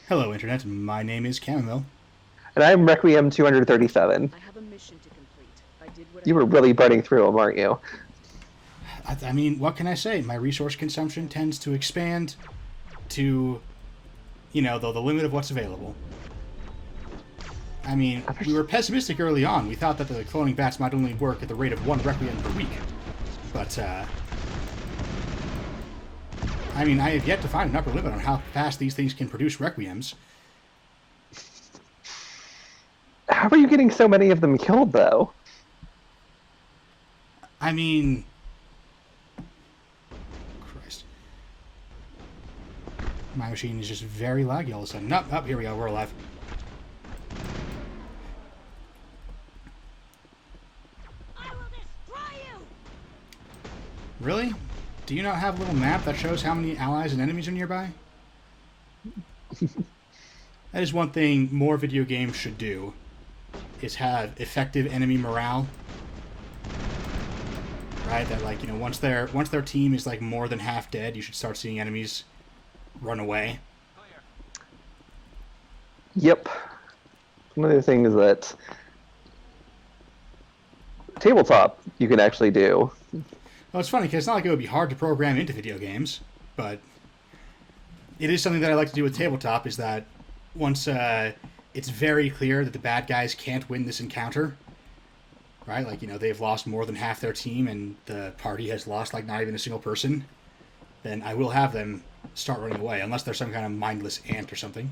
Hello, Internet. My name is Chamomile. And I'm Requiem 237. I have a mission to complete. I did what You I were had to really do. burning through them, aren't you? I mean, what can I say? My resource consumption tends to expand to, the limit of what's available. I mean, we were pessimistic early on. We thought that the cloning bats might only work at the rate of one Requiem per week. But, I mean, I have yet to find an upper limit on how fast these things can produce Requiems. How are you getting so many of them killed, though? I mean... Christ. My machine is just very laggy all of a sudden. Nope, here we go, we're alive. I will destroy you! Really? Do you not have a little map that shows how many allies and enemies are nearby? That is one thing more video games should do, is have effective enemy morale. Right? That, like, once their team is, like, more than half dead, you should start seeing enemies run away. Yep. One of the things that tabletop you can actually do. Well, it's funny, because it's not like it would be hard to program into video games, but it is something that I like to do with tabletop, is that once it's very clear that the bad guys can't win this encounter, right? Like, they've lost more than half their team and the party has lost, like, not even a single person, then I will have them start running away, unless they're some kind of mindless ant or something.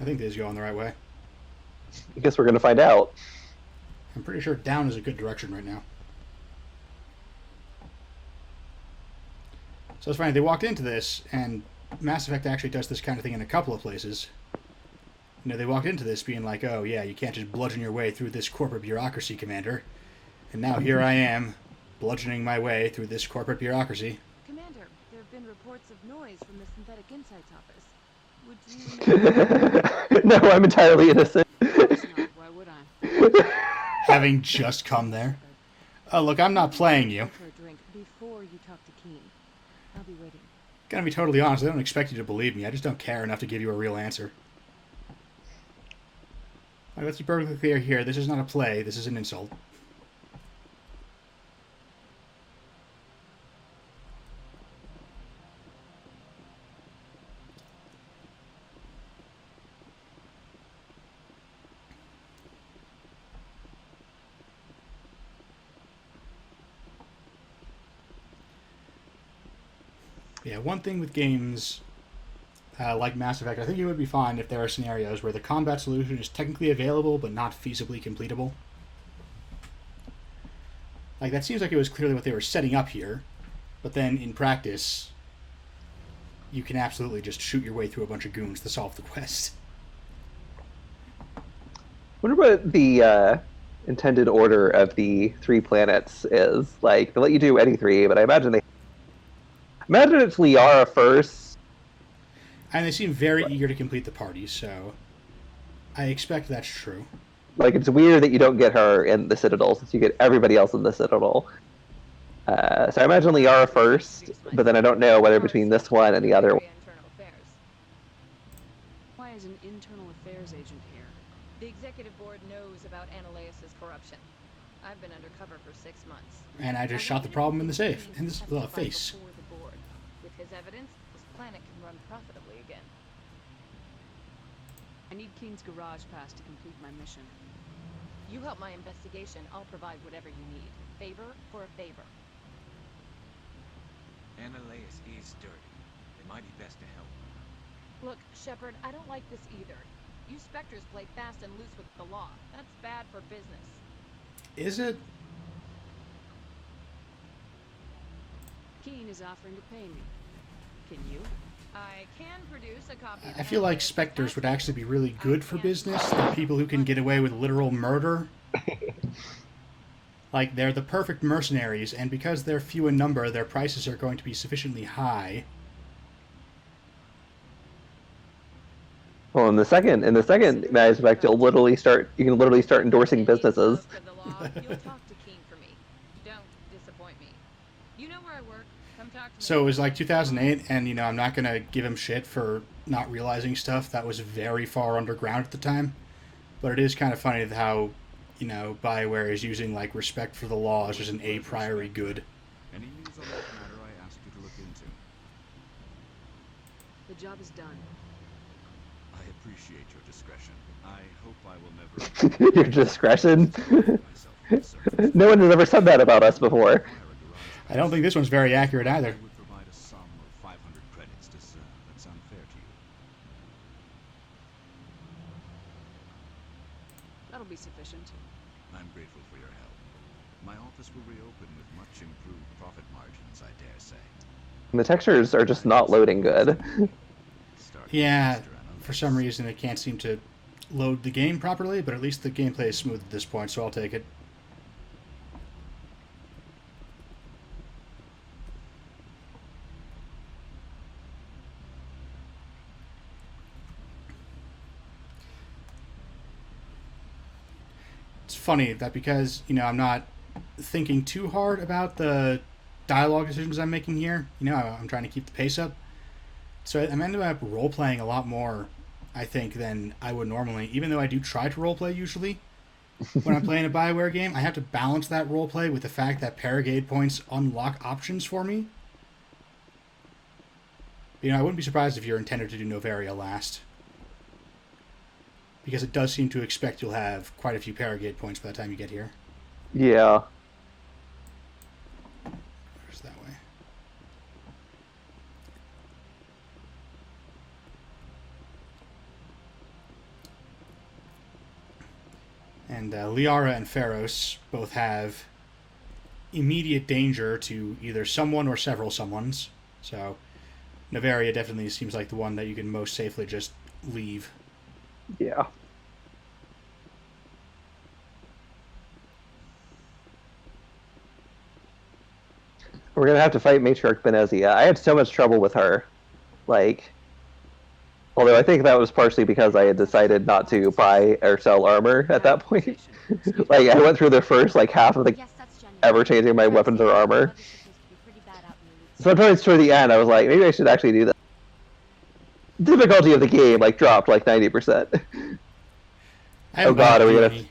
I think this is going the right way. I guess we're going to find out. I'm pretty sure down is a good direction right now. So it's funny, they walked into this, and Mass Effect actually does this kind of thing in a couple of places. They walked into this being like, oh yeah, you can't just bludgeon your way through this corporate bureaucracy, Commander. And now here I am, bludgeoning my way through this corporate bureaucracy. Commander, there have been reports of noise from the Synthetic Insights office. Would you... No, I'm entirely innocent. Of course not. Why would I? Having just come there. Oh, look, I'm not playing you. For a drink before you talk to Keen. I'll be waiting. Gotta be totally honest, I don't expect you to believe me. I just don't care enough to give you a real answer. Alright, let's be perfectly clear here. This is not a play. This is an insult. Yeah, one thing with games like Mass Effect, I think it would be fine if there are scenarios where the combat solution is technically available but not feasibly completable. Like, that seems like it was clearly what they were setting up here, but then in practice, you can absolutely just shoot your way through a bunch of goons to solve the quest. Wonder what the intended order of the 3 planets is. Like, they let you do any 3, but I imagine it's Liara first. And they seem very eager to complete the party, so I expect that's true. Like, it's weird that you don't get her in the Citadel, since you get everybody else in the Citadel. So I imagine Liara first, but then I don't know whether between this one and the other one. Why is an internal affairs agent here? The executive board knows about Ananias' corruption. I've been undercover for 6 months. And I just shot the problem in the safe, in this face. Before the board. With his evidence, this planet can run profitably again. I need Keen's garage pass to complete my mission. You help my investigation, I'll provide whatever you need. Favor for a favor. Ananias is dirty. It might be best to help. Look, Shepard, I don't like this either. You Spectres play fast and loose with the law. That's bad for business. Is it? Keen is offering to pay me. Can you? I can produce a copy of I feel like Spectres would actually be really good for business. They're people who can get away with literal murder. Like, they're the perfect mercenaries, and because they're few in number, their prices are going to be sufficiently high Well, in the second Mass Effect, you can literally start endorsing businesses. For the law, you'll talk to Keen for me. Don't disappoint me. You know where I work. Come talk to me. So it was like 2008, and I'm not gonna give him shit for not realizing stuff that was very far underground at the time. But it is kind of funny how, BioWare is using like respect for the law as just an a priori good. Any news on that matter I asked you to look into? The job is done. I appreciate your discretion. I hope I will never Your discretion. myself in this circumstance. No one has ever said that about us before. Require a garage I don't think this one's very accurate I either. would provide a sum of 500 credits to serve. That sound fair to you? That'll be sufficient. I'm grateful for your help. My office will reopen with much improved profit margins, I dare say. And the textures are just not loading good. Start Yeah, faster and for some reason it can't seem to load the game properly, but at least the gameplay is smooth at this point, so I'll take it. It's funny that because, I'm not thinking too hard about the dialogue decisions I'm making here, I'm trying to keep the pace up. So I'm ending up role-playing a lot more, I think, than I would normally. Even though I do try to role-play usually, when I'm playing a BioWare game, I have to balance that roleplay with the fact that Paragade points unlock options for me. I wouldn't be surprised if you're intended to do Novaria last. Because it does seem to expect you'll have quite a few Paragade points by the time you get here. Yeah. Where's that way? And Liara and Pharos both have immediate danger to either someone or several someones. So Novaria definitely seems like the one that you can most safely just leave. Yeah. We're gonna have to fight Matriarch Benezia. I had so much trouble with her. Although I think that was partially because I had decided not to buy or sell armor at that point. I went through the first half of the Yes, that's genuine. ever changing my weapons or armor. Weather's supposed to be pretty bad out in the East. Sometimes toward the end, I was like, maybe I should actually do that. Difficulty of the game dropped 90%. I haven't Oh god, are we played gonna? any.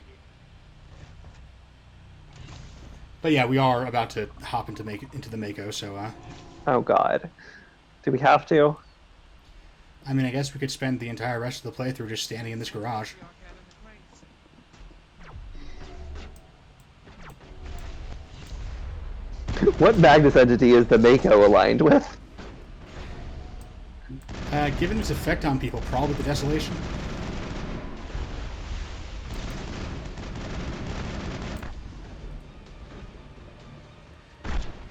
But yeah, we are about to hop into the Mako, so Oh god, do we have to? I mean, I guess we could spend the entire rest of the playthrough just standing in this garage. What Magnus entity is the Mako aligned with? Given its effect on people, probably the Desolation.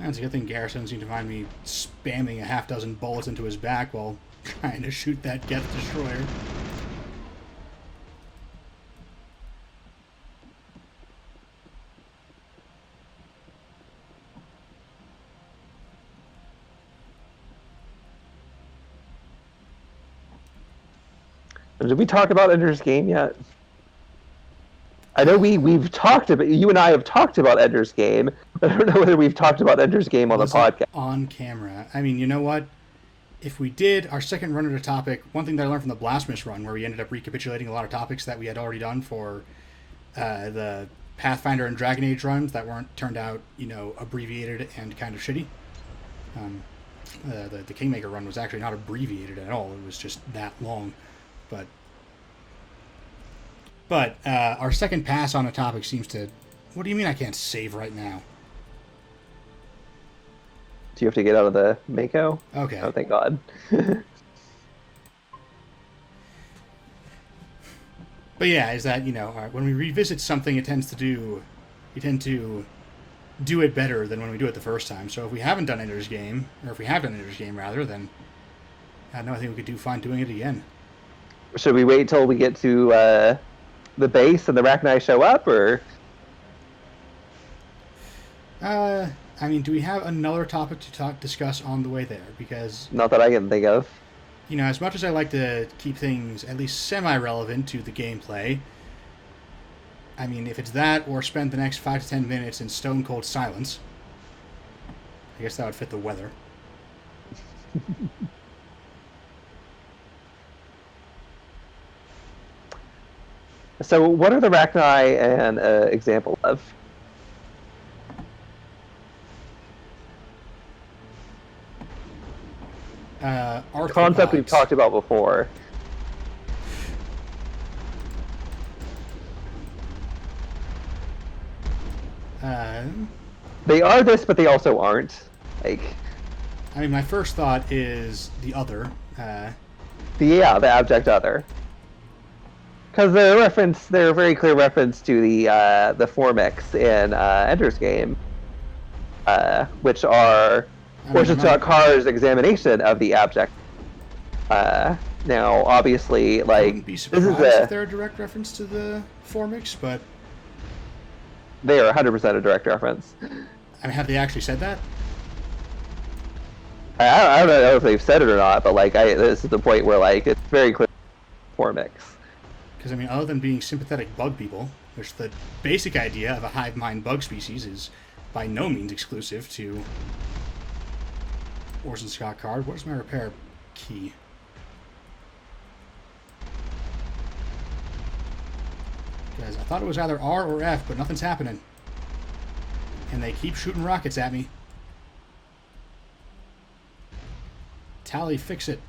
That's a good thing Garrison seemed to find me spamming a half dozen bullets into his back while trying to shoot that Geth Destroyer. Did we talk about Ender's Game yet? I know we've talked about, you and I have talked about Ender's Game. I don't know whether we've talked about Ender's Game on the Was it podcast. on camera. I mean, you know what? If we did our second run at a topic, one thing that I learned from the Blasphemous run, where we ended up recapitulating a lot of topics that we had already done for the Pathfinder and Dragon Age runs that weren't turned out, abbreviated and kind of shitty. The Kingmaker run was actually not abbreviated at all. It was just that long. But our second pass on a topic seems to... What do you mean I can't save right now? Do you have to get out of the Mako? Okay. Oh, thank God. But yeah, is that, when we revisit something, we tend to do it better than when we do it the first time. So if we haven't done Ender's Game, or if we have done Ender's Game, rather, then I don't know, I think we could do fine doing it again. Should we wait till we get to the base and the Rachni show up, or? I mean, do we have another topic to discuss on the way there? Because... Not that I can think of. as much as I like to keep things at least semi-relevant to the gameplay, I mean, if it's that or spend the next 5 to 10 minutes in stone cold silence, I guess that would fit the weather. So, what are the Rachni an example of? Concept we've Arthropods. talked about before. They are this, but they also aren't. Like, I mean, my first thought is the other. the abject other. Because they're a very clear reference to the Formics in Ender's Game, which are Orson.Carr's examination of the abject. Now, obviously, I like, wouldn't be this surprised is if they're a direct reference to the Formics, but they are 100% a direct reference. I mean, have they actually said that? I don't know if they've said it or not, but like, this is the point where like it's very clear Formics. Because, I mean, other than being sympathetic bug people, which the basic idea of a hive mind bug species is by no means exclusive to Orson Scott Card. Where's my repair key? Guys, I thought it was either R or F, but nothing's happening. And they keep shooting rockets at me. Tally, fix it.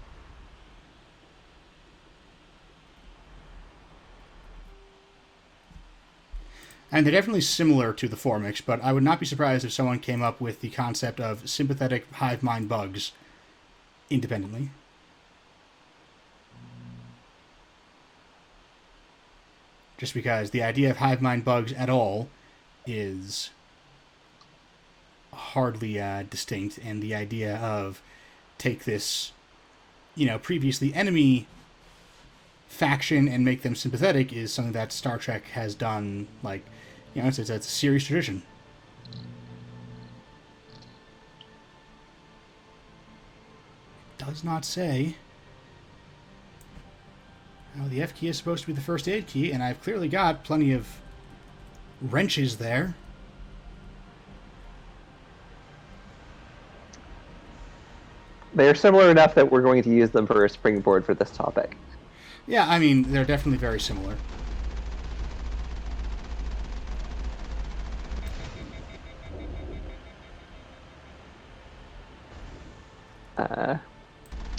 And they're definitely similar to the Formics, but I would not be surprised if someone came up with the concept of sympathetic hive mind bugs independently. Just because the idea of hive mind bugs at all is hardly distinct, and the idea of take this, previously enemy faction and make them sympathetic is something that Star Trek has done, like, it's a series tradition. It does not say how the F key is supposed to be the first aid key, and I've clearly got plenty of wrenches there. They're similar enough that we're going to use them for a springboard for this topic. Yeah, I mean, they're definitely very similar.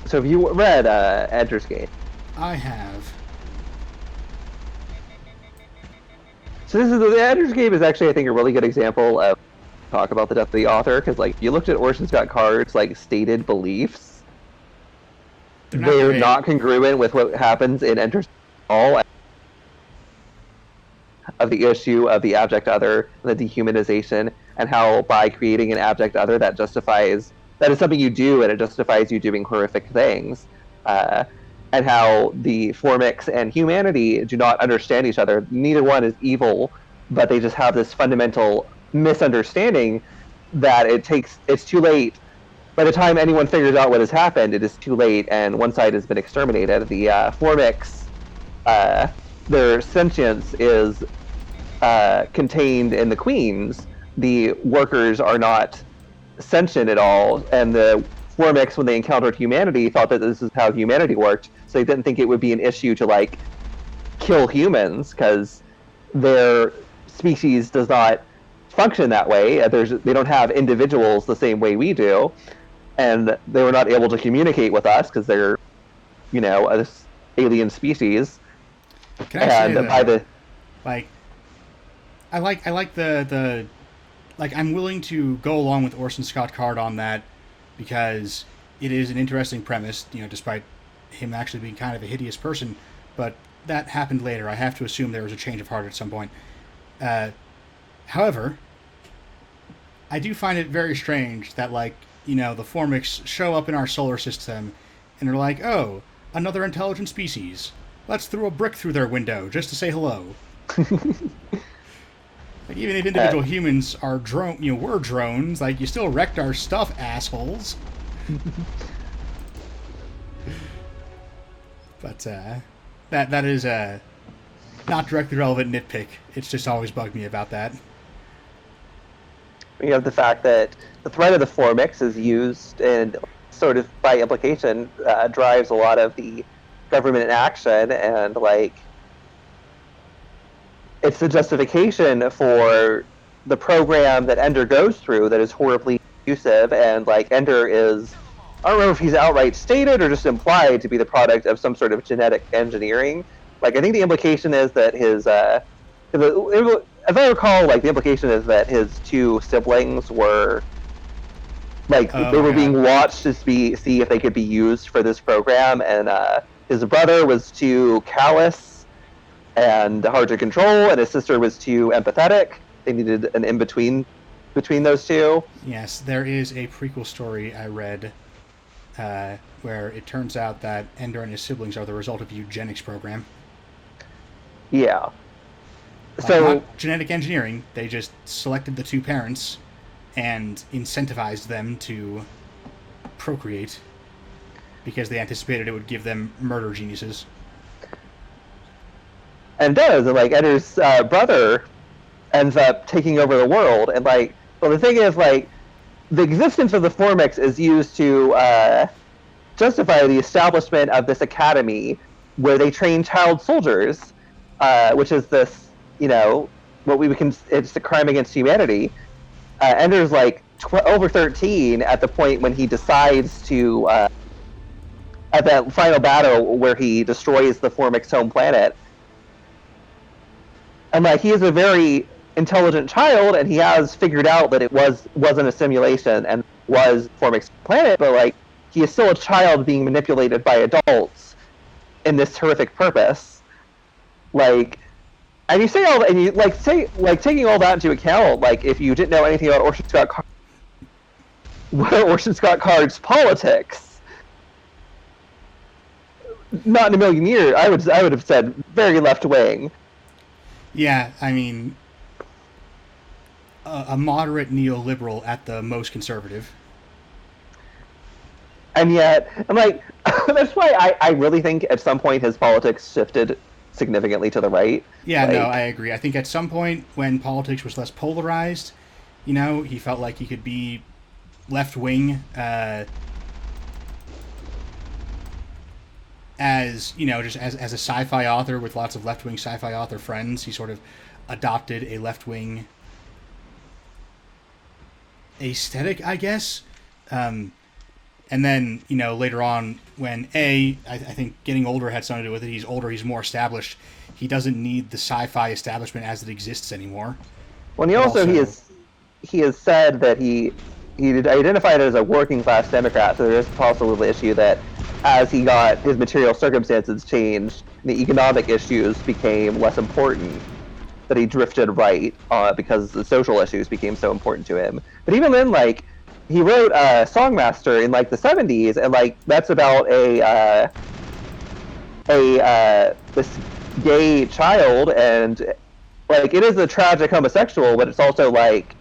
So have you read Ender's Game? I have. So the Ender's Game is actually, I think, a really good example of talk about the death of the author, because like you looked at Orson Scott Card's like stated beliefs, they're not congruent with what happens in Ender's all of the issue of the abject other, the dehumanization, and how by creating an abject other that is something you do and it justifies you doing horrific things, and how the Formics and humanity do not understand each other. Neither one is evil, but they just have this fundamental misunderstanding that it's too late. By the time anyone figures out what has happened, it is too late, and one side has been exterminated. The Formics, their sentience is contained in the queens. The workers are not sentient at all, and the Formics, when they encountered humanity, thought that this is how humanity worked, so they didn't think it would be an issue to like kill humans, because their species does not function that way. They don't have individuals the same way we do, and they were not able to communicate with us because they're, this alien species. Can I say that, I like the I'm willing to go along with Orson Scott Card on that, because it is an interesting premise, despite him actually being kind of a hideous person, but that happened later. I have to assume there was a change of heart at some point. However, I do find it very strange that, the Formics show up in our solar system, and they're like, oh, another intelligent species. Let's throw a brick through their window just to say hello. Even if individual humans are we're drones, you still wrecked our stuff, assholes. But that is a not directly relevant nitpick. It's just always bugged me about that. You have the fact that the threat of the Formics is used and sort of by implication drives a lot of the government action, and like it's the justification for the program that Ender goes through that is horribly abusive, and like Ender is, I don't remember if he's outright stated or just implied to be the product of some sort of genetic engineering. Like I think the implication is that his as I recall, like the implication is that his two siblings were like they were being watched to see if they could be used for this program, and his brother was too callous and hard to control, and his sister was too empathetic. They needed an in-between between those two. Yes, there is a prequel story I read where it turns out that Ender and his siblings are the result of a eugenics program. Yeah. So not genetic engineering, they just selected the two parents and incentivized them to procreate because they anticipated it would give them murder geniuses. And does, and like Ender's brother ends up taking over the world, and like, well, the thing is, like, the existence of the Formics is used to justify the establishment of this academy where they train child soldiers, which is this, you know, what we would it's a crime against humanity. Ender's like over 13 at the point when he decides to, at that final battle where he destroys the Formics' home planet. And like, he is a very intelligent child, and he has figured out that it wasn't a simulation and was Formics' planet, but like, he is still a child being manipulated by adults in this horrific purpose. Like, and you say all that, and you like say, like, taking all that into account, like, if you didn't know anything about Orson Scott Card's politics, not in a million years, I would have said very left wing. Yeah, I mean, a moderate neoliberal at the most conservative. And yet, I'm like, that's why I really think at some point his politics shifted significantly to the right. Yeah, like, no, I agree. I think at some point when politics was less polarized, you know, he felt like he could be left-wing, as, you know, just as a sci-fi author with lots of left-wing sci-fi author friends. He sort of adopted a left-wing aesthetic, I guess. And then, you know, later on, when I think getting older had something to do with it. He's older, he's more established. He doesn't need the sci-fi establishment as it exists anymore. Well, he has said that he identified as a working class Democrat, so there is possibly the issue that as his material circumstances changed, the economic issues became less important, that he drifted right because the social issues became so important to him. But even then, like, he wrote Songmaster in like the 70s, and like that's about this gay child, and like it is a tragic homosexual, but it's also like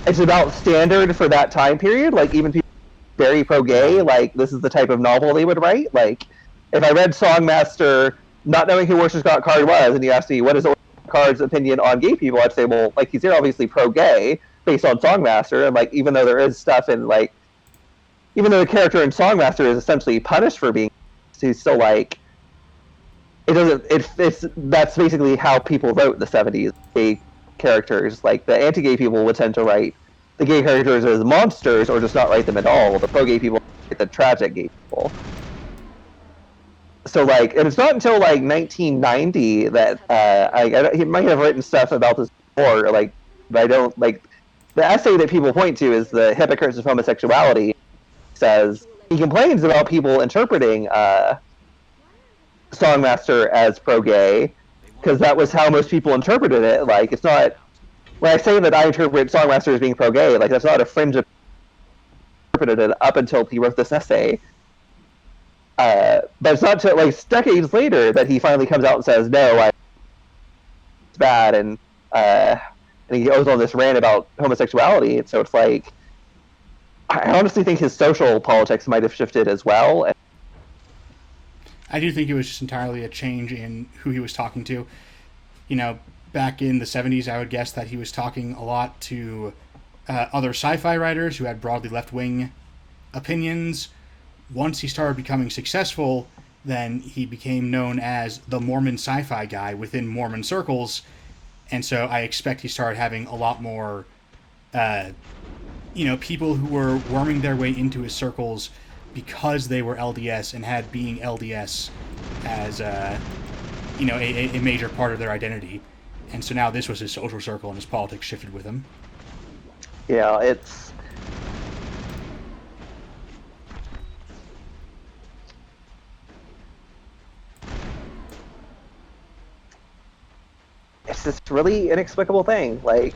it's about standard for that time period. Like, even people very pro-gay, like, this is the type of novel they would write. Like, if I read Songmaster not knowing who Orson Scott Card was, and you asked me what is Orson Scott Card's opinion on gay people, I'd say, well, like, he's obviously pro-gay based on Songmaster, and like, even though there is stuff in like, even though the character in Songmaster is essentially punished for being, he's still like, that's basically how people wrote in the 70s. Gay characters, like the anti-gay people would tend to write the gay characters as monsters or just not write them at all. The pro-gay people write the tragic gay people. So like, and it's not until like 1990 that he might have written stuff about this before, like, but I don't, like, the essay that people point to is The Hypocrites of Homosexuality. Says he complains about people interpreting Songmaster as pro-gay, because that was how most people interpreted it. Like, it's not, when I say that I interpret Songmaster as being pro-gay, like, that's not a fringe of interpreted it up until he wrote this essay. But it's not until, like, decades later that he finally comes out and says, no, it's bad, and he goes on this rant about homosexuality. And so it's like, I honestly think his social politics might have shifted as well. I do think it was just entirely a change in who he was talking to. You know, back in the 70s, I would guess that he was talking a lot to other sci-fi writers who had broadly left-wing opinions. Once he started becoming successful, then he became known as the Mormon sci-fi guy within Mormon circles, and so I expect he started having a lot more, people who were worming their way into his circles because they were LDS and had being LDS as, a major part of their identity. And so now this was his social circle, and his politics shifted with him. Yeah, it's this really inexplicable thing. Like,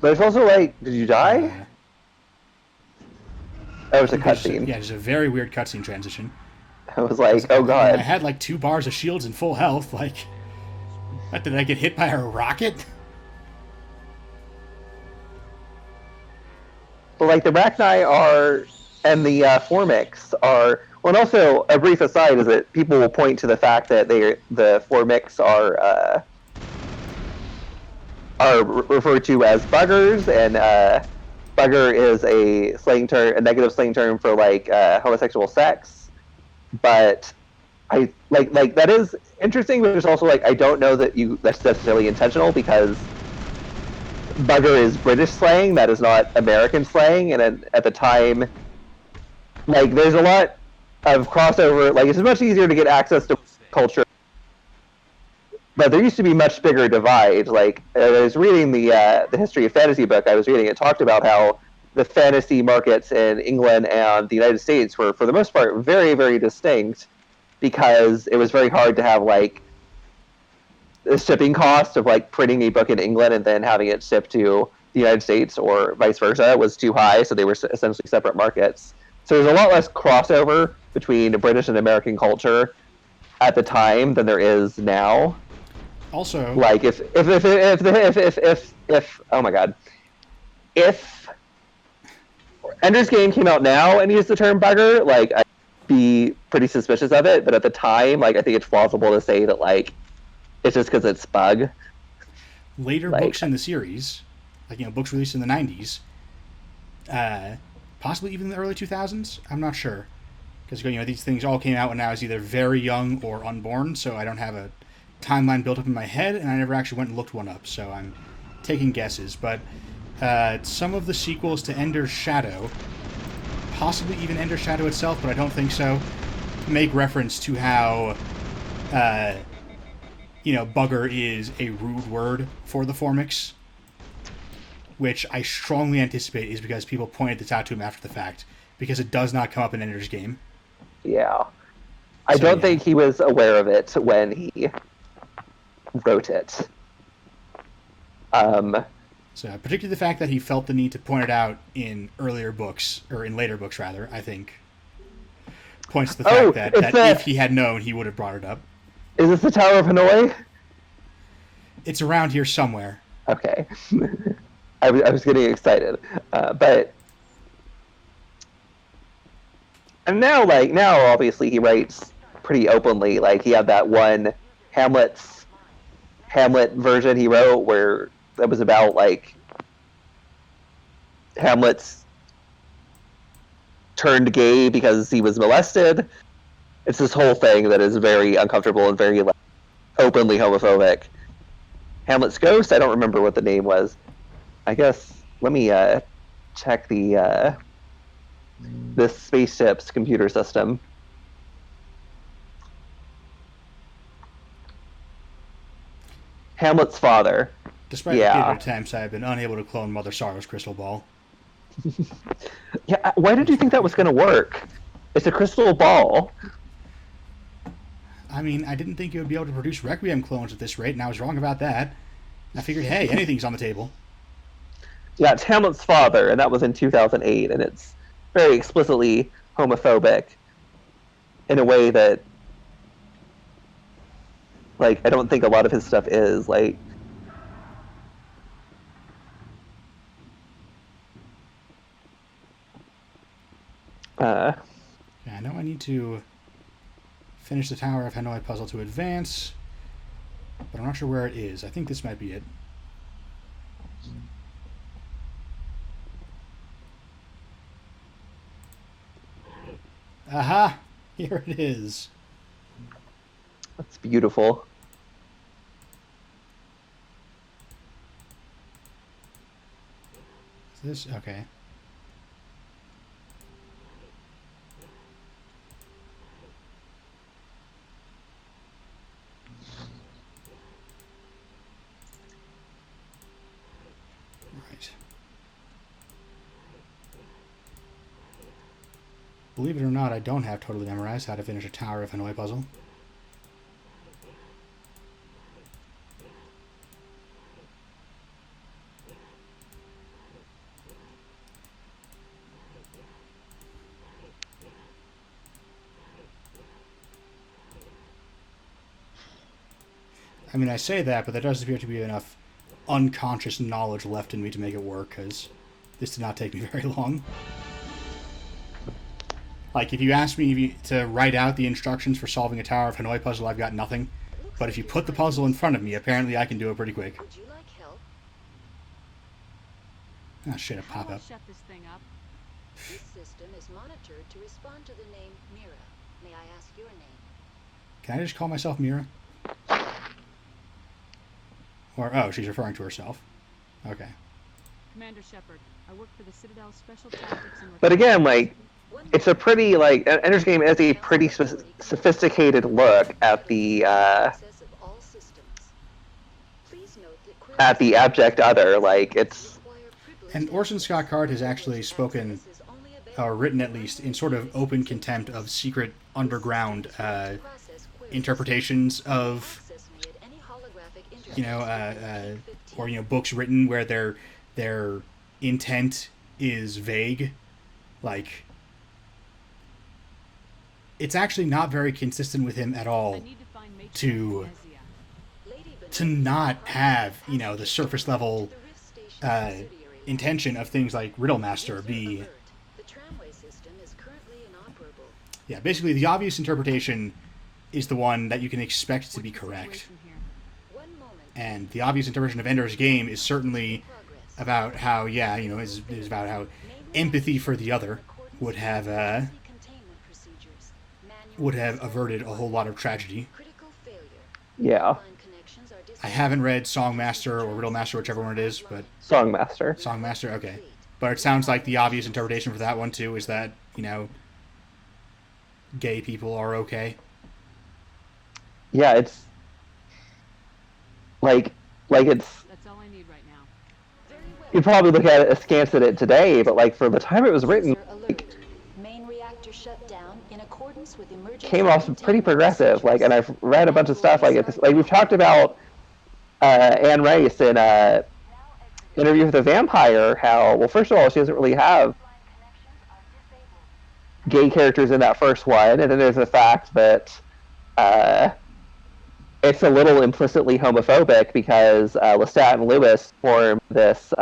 there's also like, did you die? That was a cutscene. Yeah, there's a very weird cutscene transition. I was like, oh god. I had like 2 bars of shields and full health. Like, what, did I get hit by a rocket? But like the Rachni are, and the Formics are. Well, and also a brief aside is that people will point to the fact that the Formics are referred to as buggers, and bugger is a slang term, a negative slang term for like homosexual sex. But I like that is interesting, but it's also like I don't know that that's necessarily intentional, because bugger is British slang, that is not American slang, and at the time, like, there's a lot of crossover. Like, it's much easier to get access to culture, but there used to be much bigger divide. Like, I was reading the history of fantasy book I was reading. It talked about how the fantasy markets in England and the United States were, for the most part, very, very distinct, because it was very hard to have, like, the shipping cost of like printing a book in England and then having it shipped to the United States or vice versa was too high, so they were essentially separate markets. So there's a lot less crossover between British and American culture at the time than there is now. Also, like if oh my god, if Ender's Game came out now and used the term bugger, like, I'd be pretty suspicious of it. But at the time, like, I think it's plausible to say that like it's just because it's bug. Later books in the series, like, books released in the 90s, possibly even in the early 2000s, I'm not sure. Because, these things all came out when I was either very young or unborn, so I don't have a timeline built up in my head, and I never actually went and looked one up, so I'm taking guesses. But some of the sequels to Ender's Shadow, possibly even Ender's Shadow itself, but I don't think so, make reference to how bugger is a rude word for the Formics, which I strongly anticipate is because people pointed this out to him after the fact, because it does not come up in Ender's Game. Yeah. I don't think he was aware of it when he wrote it. So particularly the fact that he felt the need to point it out in earlier books, or in later books rather, I think points to the fact that if he had known, he would have brought it up. Is this the Tower of Hanoi? It's around here somewhere. Okay. I was getting excited. But... And now obviously he writes pretty openly. Like, he had that one Hamlet version he wrote where that was about, like, Hamlet's turned gay because he was molested. It's this whole thing that is very uncomfortable and very, like, openly homophobic. Hamlet's Ghost? I don't remember what the name was. I guess, let me check this spaceship's computer system. Hamlet's father. Despite repeated attempts, I have been unable to clone Mother Sorrow's crystal ball. Yeah, why did you think that was going to work? It's a crystal ball. I mean, I didn't think it would be able to produce Requiem clones at this rate, and I was wrong about that. I figured, hey, anything's on the table. Yeah, it's Hamlet's father, and that was in 2008, and it's very explicitly homophobic in a way that, like, I don't think a lot of his stuff is. Like, I need to finish the Tower of Hanoi puzzle to advance, but I'm not sure where it is. I think this might be it. Aha! Here it is. That's beautiful. Is this okay? Right. Believe it or not, I don't have totally memorized how to finish a Tower of Hanoi puzzle. I mean, I say that, but there does appear to be enough unconscious knowledge left in me to make it work, because this did not take me very long. Like, if you ask me to write out the instructions for solving a Tower of Hanoi puzzle, I've got nothing. But if you put the puzzle in front of me, apparently I can do it pretty quick. Would you like help? Oh shit, a How do I pop-up. shut this thing up? This system is monitored to respond to the name Mira. May I ask your name? Can I just call myself Mira? Or, oh, she's referring to herself. Okay. Commander Shepard, I work for the Citadel Special Tactics and... But again, like, it's a pretty, like, Ender's Game is a pretty sophisticated look at the Access of all systems. Please note that queries abject other. Like, it's require privilege And Orson Scott Card has actually spoken, access is only or available written at least, in sort of open contempt of secret underground to process queries. interpretations of, Access me at any holographic you know, interface. or, you know, books written where their intent is vague. Like, it's actually not very consistent with him at I all need to find Matrix to Amnesia. to not have, you know, the surface level intention of things like Riddlemaster be, The tramway system is currently inoperable. yeah, basically the obvious interpretation is the one that you can expect to be What's the correct. situation here? One moment. And the obvious interpretation of Ender's Game is certainly Progress. about how, yeah, you know, is about how empathy for the other would have Containment procedures. Manual would have restart averted a whole lot of tragedy. Critical failure. yeah, Line connections are I haven't read Songmaster or Riddlemaster, whichever one it is, but Songmaster. Songmaster, okay. But it sounds like the obvious interpretation for that one too is that, you know, gay people are okay. Yeah, it's like it's. That's all I need right now. Very well. You'd probably look at it askance at it today, but like for the time it was written, User alert. Main reactor shut down in accordance with emergency came off pretty containment progressive. Like, and procedures. I've read a bunch of stuff like it's like we've talked about Anne Rice in Interview with a Vampire. How, well, first of all, she doesn't really have gay characters in that first one, and then there's the fact that it's a little implicitly homophobic because Lestat and Lewis form this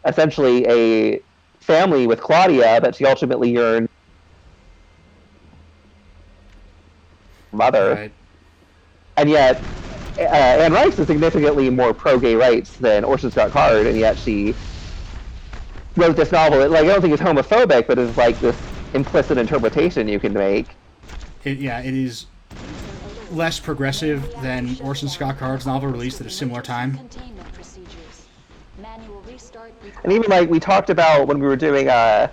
essentially a family with Claudia, but she ultimately yearned mother. Right. And yet, Anne Rice is significantly more pro-gay rights than Orson Scott Card, and yet she wrote this novel. Like, I don't think it's homophobic, but it's like this implicit interpretation you can make. It is less progressive than Orson Scott Card's novel released at a similar time. Containment procedures. Manual restart And even like we talked about when we were doing World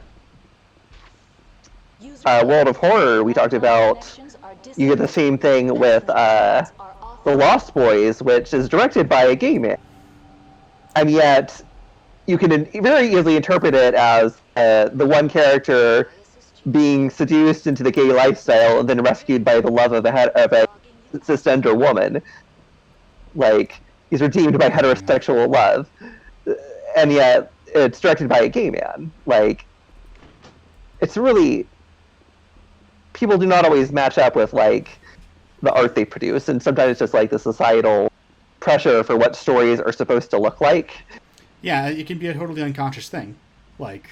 of Horror, we talked about you get the same thing with The Lost Boys, which is directed by a gay man. And yet, you can very easily interpret it as the one character being seduced into the gay lifestyle and then rescued by the love of a cisgender woman. Like, he's redeemed by heterosexual love. And yet, it's directed by a gay man. Like, it's really... People do not always match up with, like, the art they produce, and sometimes it's just, like, the societal pressure for what stories are supposed to look like. Yeah, it can be a totally unconscious thing. Like,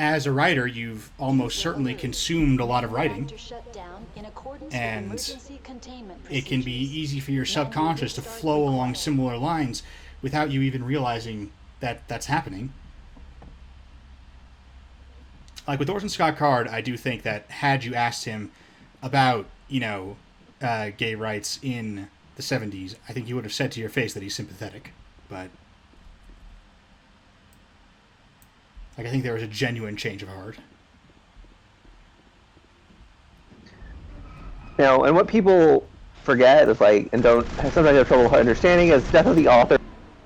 as a writer, you've almost certainly consumed a lot of writing, and it can be easy for your subconscious to flow along similar lines without you even realizing that that's happening. Like with Orson Scott Card, I do think that had you asked him about, gay rights in the 70s, I think he would have said to your face that he's sympathetic. But I think there was a genuine change of heart. And what people forget is and don't sometimes have trouble understanding is Death of the Author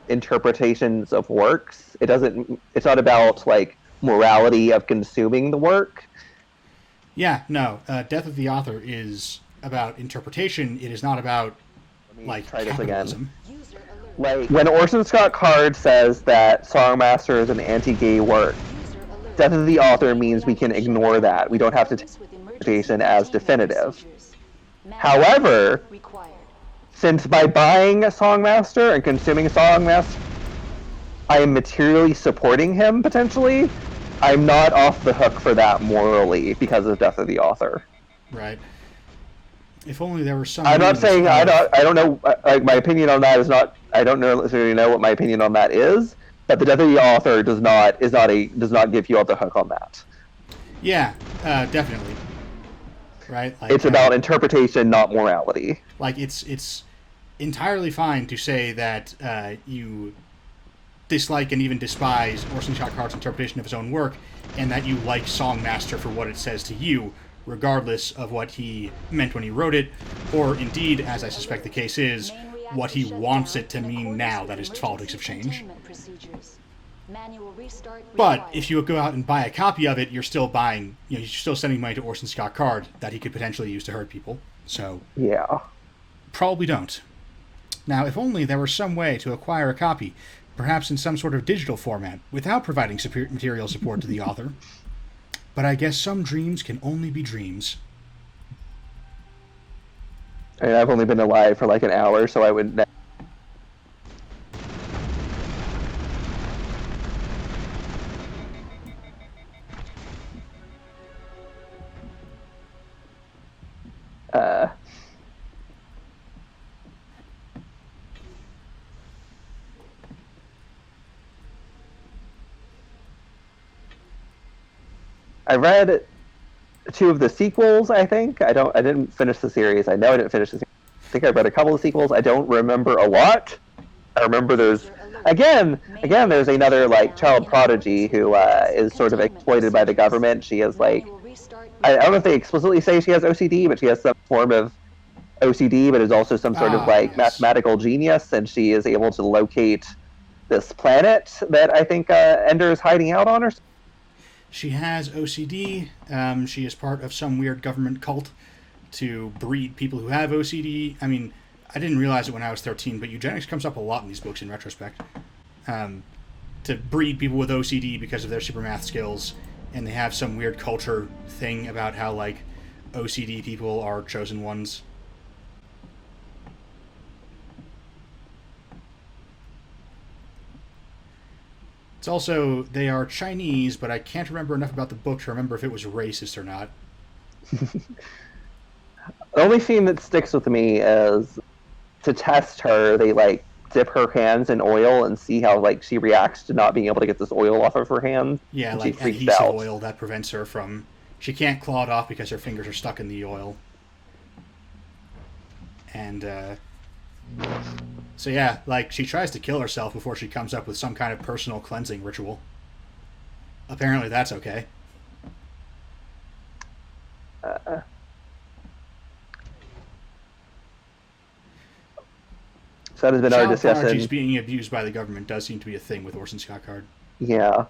interpretations of works. It's not about morality of consuming the work. Yeah, no. Death of the Author is about interpretation. It is not about try this capitalism. Again. When Orson Scott Card says that Songmaster is an anti-gay work, Death of the Author means we can ignore that. We don't have to take interpretation as definitive. However, since by buying Songmaster and consuming Songmaster, I am materially supporting him, potentially, I'm not off the hook for that morally because of Death of the Author. Right. If only there were some... I'm not saying... I don't know... my opinion on that is not... I don't necessarily know what my opinion on that is, but the Death of the Author does not give you off the hook on that. Yeah, definitely. Right? It's about interpretation, not morality. It's entirely fine to say that you dislike and even despise Orson Scott Card's interpretation of his own work, and that you like Songmaster for what it says to you, regardless of what he meant when he wrote it, or indeed, as I suspect the case is, what he wants it to mean now that his politics have changed. But if you go out and buy a copy of it, you're still buying, you're still sending money to Orson Scott Card that he could potentially use to hurt people. So yeah, probably don't. Now, if only there were some way to acquire a copy, perhaps in some sort of digital format, without providing material support to the author. But I guess some dreams can only be dreams. I've only been alive for an hour, so I would... I read 2 of the sequels, I think. I didn't finish the series. I know I didn't finish the series. I think I read a couple of sequels. I don't remember a lot. I remember there's... Again, there's another, child prodigy who is sort of exploited by the government. She is, I don't know if they explicitly say she has OCD, but she has some form of OCD, but is also some sort of, yes. mathematical genius, and she is able to locate this planet that I think Ender is hiding out on or something. She has OCD. She is part of some weird government cult to breed people who have OCD. I mean, I didn't realize it when I was 13, but eugenics comes up a lot in these books in retrospect. To breed people with OCD because of their super math skills, and they have some weird culture thing about how, OCD people are chosen ones. It's also, they are Chinese, but I can't remember enough about the book to remember if it was racist or not. The only scene that sticks with me is to test her, they dip her hands in oil and see how she reacts to not being able to get this oil off of her hands. Yeah, she freaks adhesive out. oil that prevents her from... She can't claw it off because her fingers are stuck in the oil. And, so yeah, she tries to kill herself before she comes up with some kind of personal cleansing ritual. Apparently that's okay. So that has been our Child discussion. prodigies being abused by the government does seem to be a thing with Orson Scott Card. Yeah.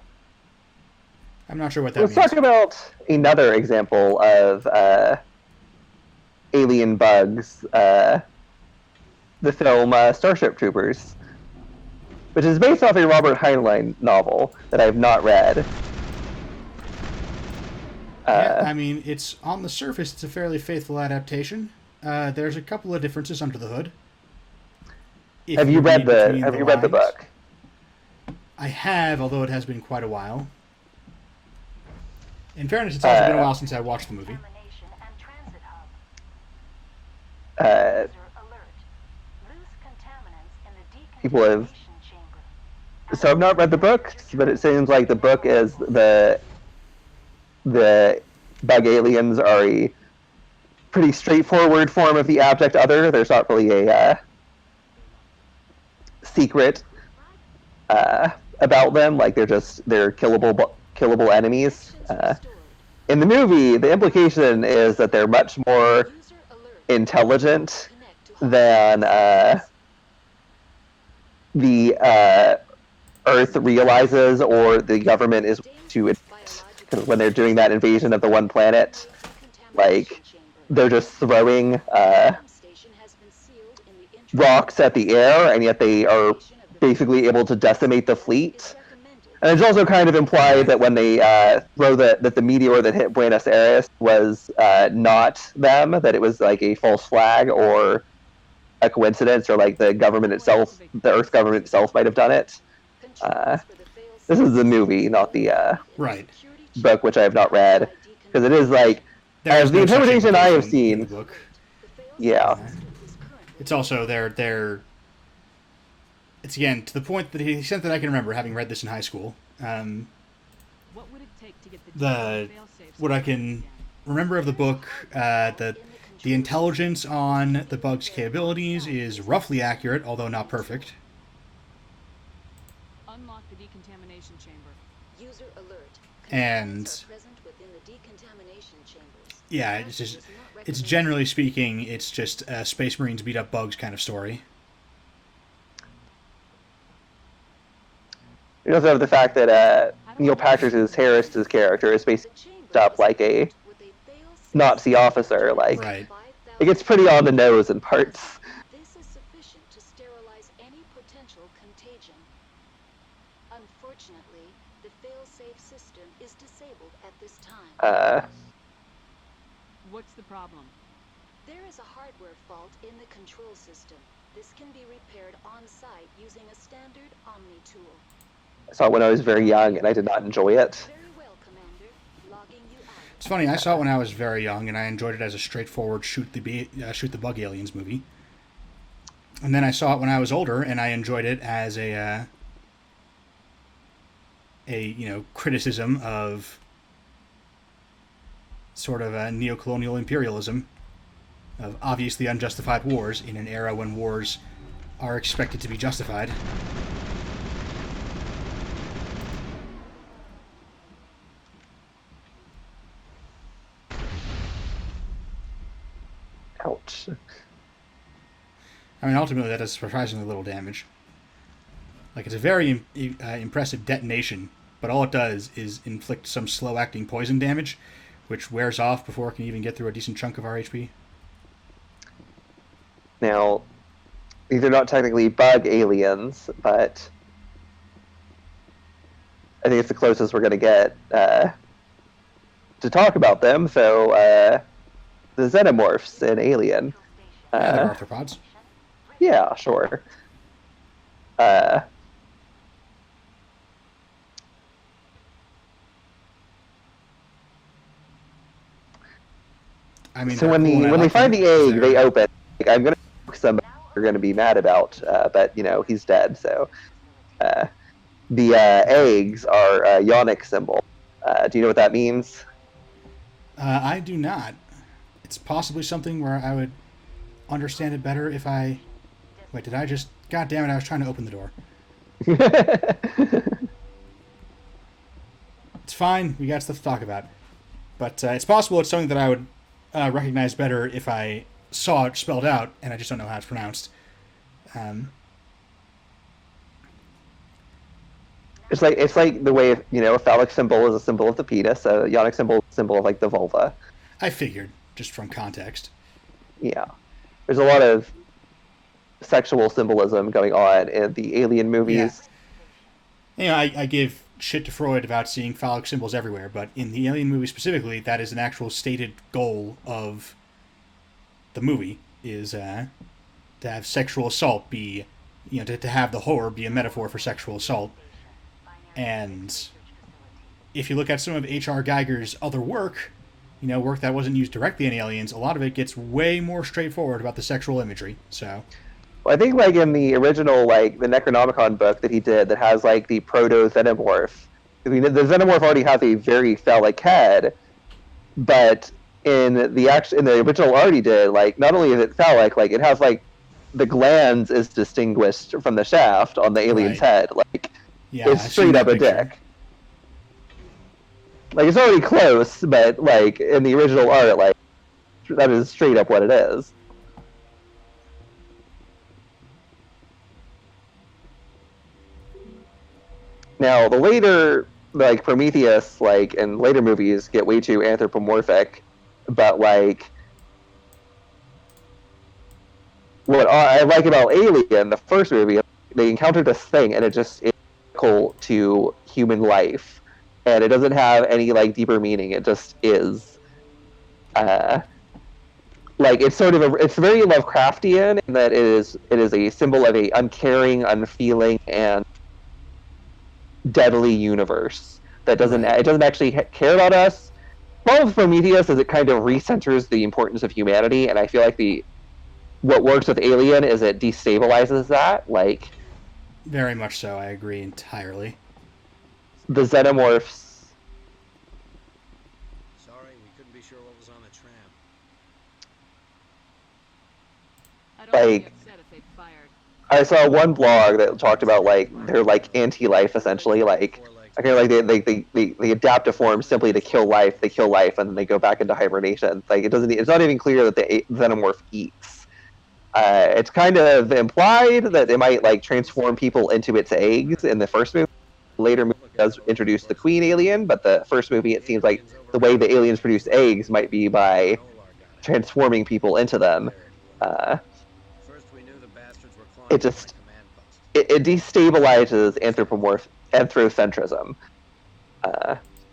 I'm not sure what that Let's means. talk about another example of alien bugs. The film Starship Troopers, which is based off a Robert Heinlein novel that I have not read. Yeah, I mean, it's on the surface, it's a fairly faithful adaptation. There's a couple of differences under the hood. Have you read the book? I have, although it has been quite a while. In fairness, it's also been a while since I watched the movie. Contamination and transit hub. Uh, User alert. Loose contaminants in the People have. decontamination chamber. So I've not read the books, but it seems like the book is the bug aliens are a pretty straightforward form of the abject other. There's not really a secret about them. Like they're killable enemies. In the movie, the implication is that they're much more intelligent than the Earth realizes, or the government is to admit. Because when they're doing that invasion of the one planet, like they're just throwing rocks at the air, and yet they are basically able to decimate the fleet. And it's also kind of implied that when they throw that the meteor that hit Buenos Aires was not them, that it was like a false flag or a coincidence, or like the government itself, the Earth government itself might have done it. This is the movie, not the Right. book, which I have not read, because it is like, as the interpretation I have seen, in the book. Yeah. It's also it's again to the point that the extent that I can remember, having read this in high school. What would it take to get the What I can remember of the book, the intelligence on the bug's capabilities is roughly accurate, although not perfect. Unlock the decontamination chamber. User alert. And Present within the decontamination chambers. yeah, it's generally speaking, it's just Space Marines beat up bugs kind of story. You also have the fact that Neil Patrick Harris's character is basically up like a Nazi officer. Like, Right. it gets pretty on the nose in parts. This is sufficient to sterilize any potential contagion. Unfortunately, the fail-safe system is disabled at this time. What's the problem? There is a hardware fault in the control system. This can be repaired on-site using a standard Omni tool. I saw it when I was very young, and I did not enjoy it. Very well, Commander. Logging you out. It's funny, I saw it when I was very young, and I enjoyed it as a straightforward shoot the bug aliens movie. And then I saw it when I was older, and I enjoyed it as a criticism of sort of a neo-colonial imperialism, of obviously unjustified wars in an era when wars are expected to be justified. Ouch. I mean, ultimately, that does surprisingly little damage. Like, it's a very impressive detonation, but all it does is inflict some slow-acting poison damage, which wears off before it can even get through a decent chunk of our HP. Now, these are not technically bug aliens, but I think it's the closest we're going to get to talk about them. So, the Xenomorphs in Alien. They're arthropods. Yeah, sure. I mean, So they're when cool, and I they like find them the because egg, they open. Like, I'm gonna somebody are gonna be mad about, but he's dead. So the eggs are a Yonic symbol. Do you know what that means? I do not. It's possibly something where I would understand it better if I... Wait, did I just... God damn it, I was trying to open the door. It's fine, we got stuff to talk about. But it's possible it's something that I would recognize better if I saw it spelled out, and I just don't know how it's pronounced. It's like the way a phallic symbol is a symbol of the penis. A Yonic symbol is a symbol of like the vulva. I figured, just from context. Yeah, there's a lot of sexual symbolism going on in the Alien movies. Yeah. I give shit to Freud about seeing phallic symbols everywhere, but in the Alien movie specifically, that is an actual stated goal of the movie, is to have sexual assault be, to have the horror be a metaphor for sexual assault. And if you look at some of H.R. Geiger's other work, work that wasn't used directly in Aliens, a lot of it gets way more straightforward about the sexual imagery. So, well, I think like in the original like the Necronomicon book that he did that has like the proto Xenomorph. I mean, the Xenomorph already has a very phallic head, but in the original art he did, like not only is it phallic, like it has like the glans is distinguished from the shaft on the alien's Right. head. Like yeah, it's I've seen straight that up a picture. dick. Like it's already close, but like in the original art, like that is straight up what it is. Now the later like Prometheus, like and later movies get way too anthropomorphic, but like what I like about Alien, the first movie, they encountered this thing and it just is critical to human life, and it doesn't have any like deeper meaning. It just is. Like it's sort of it's very Lovecraftian in that it is a symbol of a uncaring, unfeeling, and deadly universe that doesn't Right. it doesn't actually care about us. Problem with Prometheus is it kind of recenters the importance of humanity, and I feel like what works with Alien is it destabilizes that. Like Very much so. I agree entirely. the Xenomorphs. Sorry, we couldn't be sure what was on the tram. I'd also Like- be upset if they fired. I saw one blog that talked about like they're like anti-life essentially. Like I kind of like they adapt a form simply to kill life. They kill life and then they go back into hibernation. Like it's not even clear that the Xenomorph eats. It's kind of implied that it might like transform people into its eggs in the first movie. Later movie does introduce the queen alien, but the first movie it seems like the way the aliens produce eggs might be by transforming people into them. First we knew the bastards were clawing It just- at my command post. It destabilizes anthrocentrism.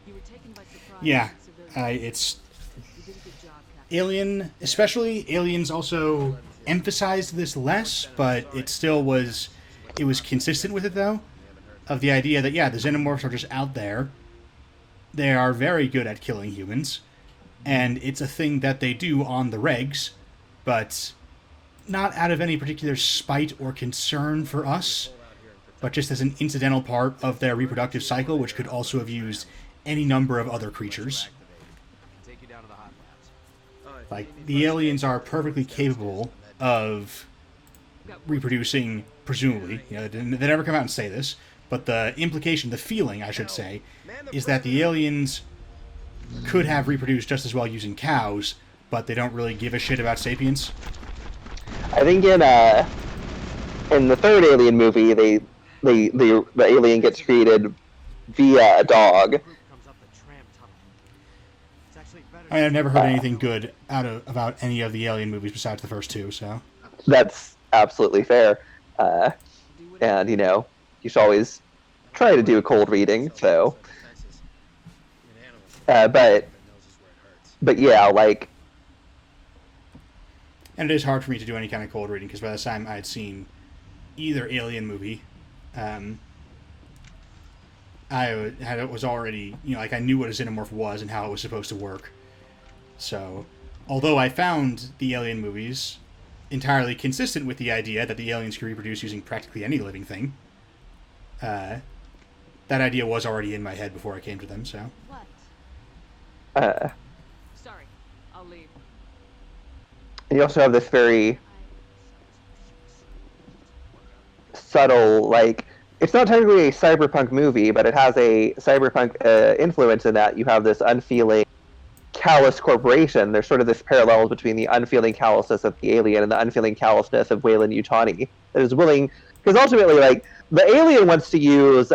You were taken by surprise. Yeah, civilians. it's You did a good job, Captain. Alien, especially Aliens, also emphasized this less, but it still was. It was consistent with it though, of the idea that the Xenomorphs are just out there. They are very good at killing humans, and it's a thing that they do on the regs, but not out of any particular spite or concern for us, but just as an incidental part of their reproductive cycle, which could also have used any number of other creatures. Take you down to the hot labs. Like, the aliens are perfectly capable of reproducing, presumably. They never come out and say this, but the implication, the feeling, I should say, is that the aliens could have reproduced just as well using cows, but they don't really give a shit about sapiens. I think in the third Alien movie, the alien gets created via a dog. Group comes up the tram tunnel. It's actually better. I mean, I've never heard anything good about any of the Alien movies besides the first two, so... That's absolutely fair. And you should always try to do a cold reading. So, but yeah, like And it is hard for me to do any kind of cold reading, because by the time I had seen either Alien movie, I was already, I knew what a Xenomorph was and how it was supposed to work. So, although I found the Alien movies entirely consistent with the idea that the aliens could reproduce using practically any living thing, that idea was already in my head before I came to them, so... What? Sorry, I'll leave. you also have this very subtle, like, it's not technically a cyberpunk movie, but it has a cyberpunk influence in that you have this unfeeling, callous corporation. There's sort of this parallel between the unfeeling callousness of the alien and the unfeeling callousness of Weyland-Yutani that is willing, because ultimately, like, the alien wants to use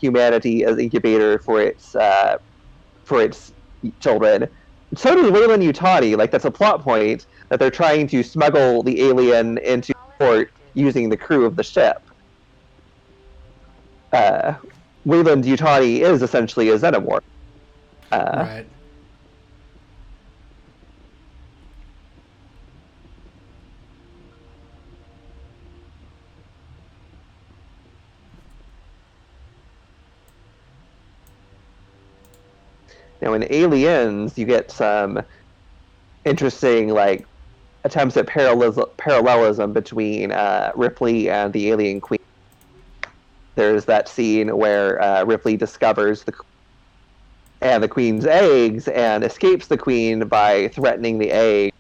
humanity as incubator for its children. So does Weyland-Yutani. Like, that's a plot point that they're trying to smuggle the alien into port using the crew of the ship. Weyland-Yutani is essentially a xenomorph. Right. Now, in Aliens, you get some interesting like attempts at parallelism between Ripley and the alien queen. There's that scene where Ripley discovers the queen's eggs and escapes the queen by threatening the egg.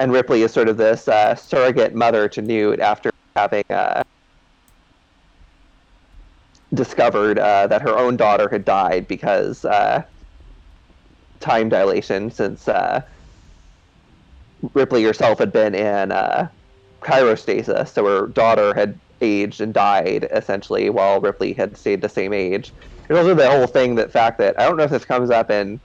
And Ripley is sort of this surrogate mother to Newt after having discovered that her own daughter had died because time dilation, since Ripley herself had been in cryostasis, so her daughter had aged and died essentially while Ripley had stayed the same age. There's also the whole thing, that fact that I don't know if this comes up in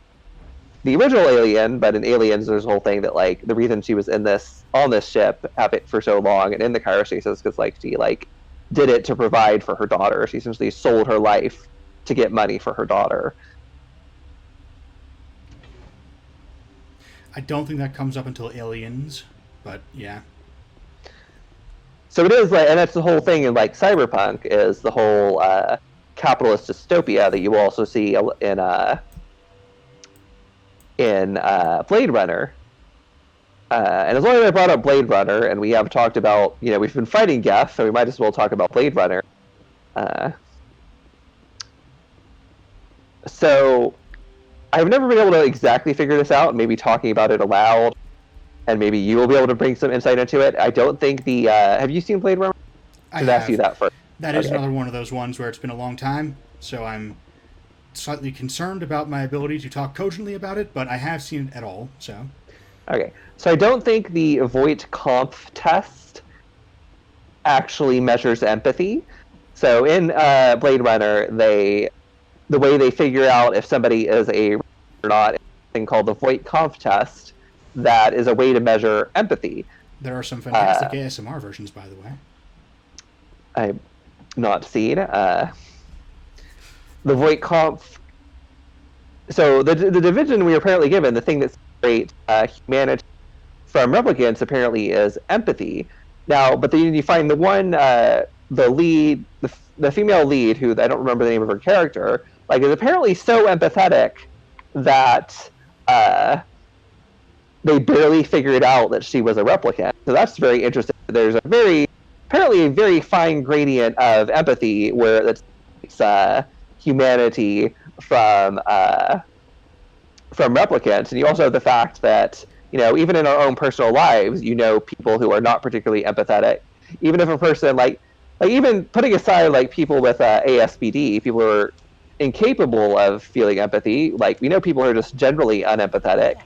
the original Alien, but in Aliens there's a whole thing that like the reason she was on this ship for so long and in the cryostasis because like she like did it to provide for her daughter. She essentially sold her life to get money for her daughter. I don't think that comes up until Aliens, but yeah. So it is like, and that's the whole thing in like cyberpunk, is the whole capitalist dystopia that you also see in Blade Runner. And as long as I brought up Blade Runner, and we have talked about, we've been fighting Geth, so we might as well talk about Blade Runner. So I've never been able to exactly figure this out, and maybe talking about it aloud, and maybe you will be able to bring some insight into it. I don't think have you seen Blade Runner? I have. Ask you that first. That is another one of those ones where it's been a long time, so I'm slightly concerned about my ability to talk cogently about it, but I have seen it at all, so... Okay, so I don't think the Voight-Kampff test actually measures empathy. So in Blade Runner, the way they figure out if somebody is or not is a thing called the Voight-Kampff test. That is a way to measure empathy. There are some fantastic ASMR versions, by the way. I've not seen. The Voight-Kampff... So the division we are apparently given, the thing that separates humanity from replicants apparently is empathy. Now, but then you find the one, the lead, the female lead, who I don't remember the name of her character, like is apparently so empathetic that they barely figured out that she was a replicant. So that's very interesting. There's apparently a very fine gradient of empathy where it's humanity from replicants. And you also have the fact that, even in our own personal lives, people who are not particularly empathetic. Even if a person like even putting aside like people with ASPD, people who are incapable of feeling empathy, like we know people who are just generally unempathetic.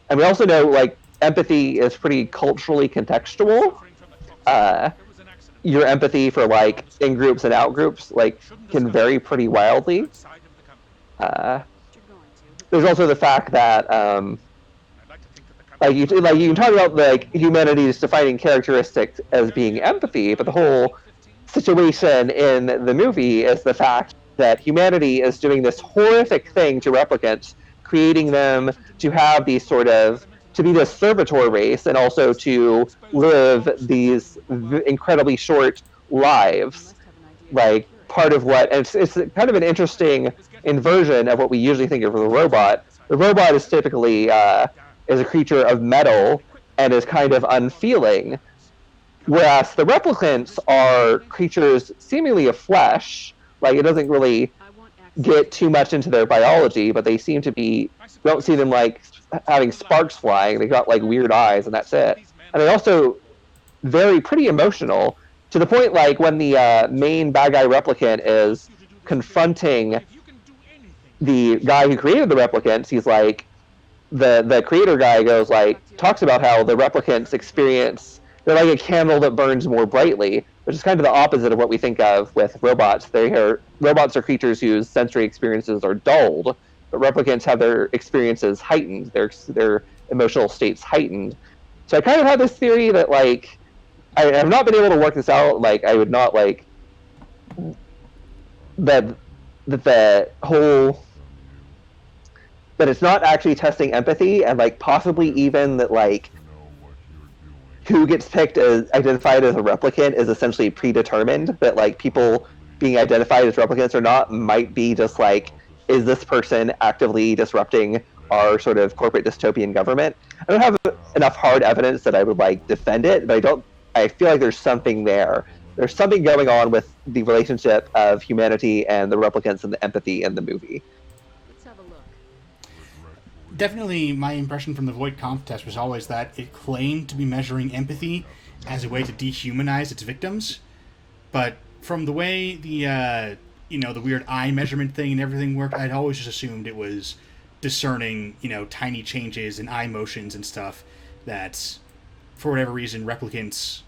And we also know like empathy is pretty culturally contextual. Your empathy for like in groups and out groups like can vary pretty wildly. There's also the fact that you can talk about like humanity's defining characteristics as being empathy, but the whole situation in the movie is the fact that humanity is doing this horrific thing to replicants, creating them to have these to be this servitor race, and also to live these incredibly short lives. Like part of what, and it's kind of an interesting inversion of what we usually think of the robot. The robot is typically is a creature of metal and is kind of unfeeling, whereas the replicants are creatures seemingly of flesh. Like it doesn't really get too much into their biology, but they seem to be. We don't see them like having sparks flying. They got like weird eyes, and that's it. And they're also pretty emotional, to the point like when the main bad guy replicant is confronting the guy who created the replicants, he's like, the creator guy talks about how the replicants experience, they're like a candle that burns more brightly, which is kind of the opposite of what we think of with robots. Robots are creatures whose sensory experiences are dulled, but replicants have their experiences heightened, their emotional states heightened. So I kind of have this theory that like, I have not been able to work this out. Like I would not like that the whole, that it's not actually testing empathy, and like possibly even that like who gets picked as identified as a replicant is essentially predetermined, that like people being identified as replicants or not might be just like, is this person actively disrupting our sort of corporate dystopian government? I don't have enough hard evidence that I would like defend it, but I feel like there's something there. There's something going on with the relationship of humanity and the replicants and the empathy in the movie. Let's have a look. Definitely, my impression from the Void Conf test was always that it claimed to be measuring empathy as a way to dehumanize its victims, but from the way the the weird eye measurement thing and everything worked, I'd always just assumed it was discerning, tiny changes in eye motions and stuff that, for whatever reason, replicants,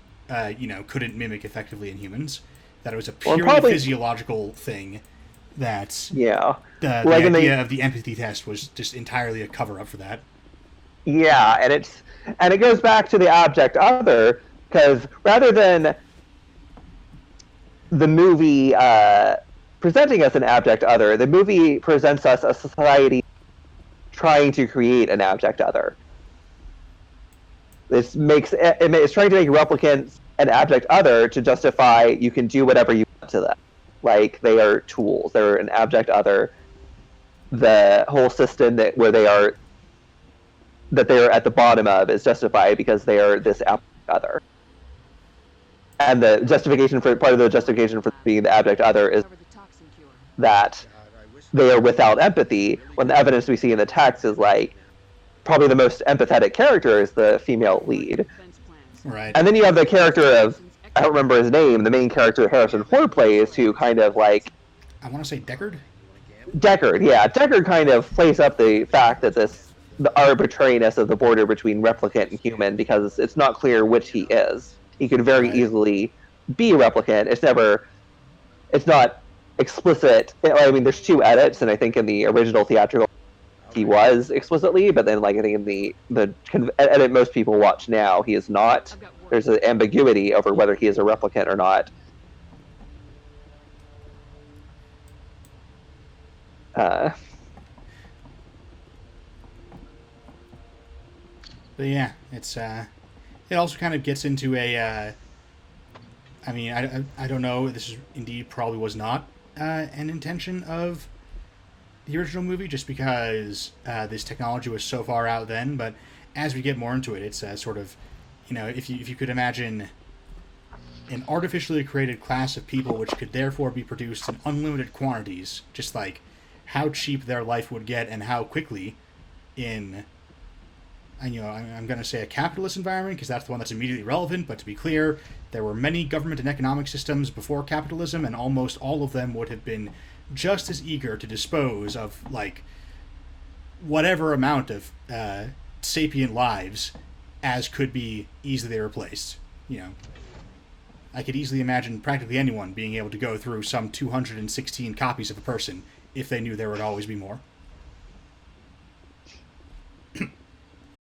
couldn't mimic effectively in humans. That it was a purely physiological thing. That the idea of the empathy test was just entirely a cover-up for that. Yeah, and it goes back to the abject other, because rather than the movie presenting us an abject other, the movie presents us a society trying to create an abject other. It's trying to make replicants an abject other to justify you can do whatever you want to them. Like, they are tools. They're an abject other. The whole system that they are at the bottom of is justified because they are this abject other. And the justification for being the abject other is that they are without empathy, when the evidence we see in the text is like, probably the most empathetic character is the female lead. Right. And then you have the character of, I don't remember his name, the main character Harrison Ford plays, who kind of like... I want to say Deckard? Deckard, yeah. Deckard kind of plays up the fact that the arbitrariness of the border between replicant and human, because it's not clear which he is. He could very easily be a replicant. It's not explicit. I mean, there's 2 edits, and I think in the original theatrical he was explicitly, but then, like, I think in the edit most people watch now, he is not. There's an ambiguity over whether he is a replicant or not. But yeah, it also kind of gets into a, I mean, I don't know, this is indeed probably was not an intention of the original movie, just because this technology was so far out then, but as we get more into it, it's sort of, if you could imagine an artificially created class of people which could therefore be produced in unlimited quantities, just like how cheap their life would get and how quickly in, I'm going to say a capitalist environment because that's the one that's immediately relevant, but to be clear, there were many government and economic systems before capitalism, and almost all of them would have been just as eager to dispose of, like, whatever amount of sapient lives as could be easily replaced. I could easily imagine practically anyone being able to go through some 216 copies of a person if they knew there would always be more.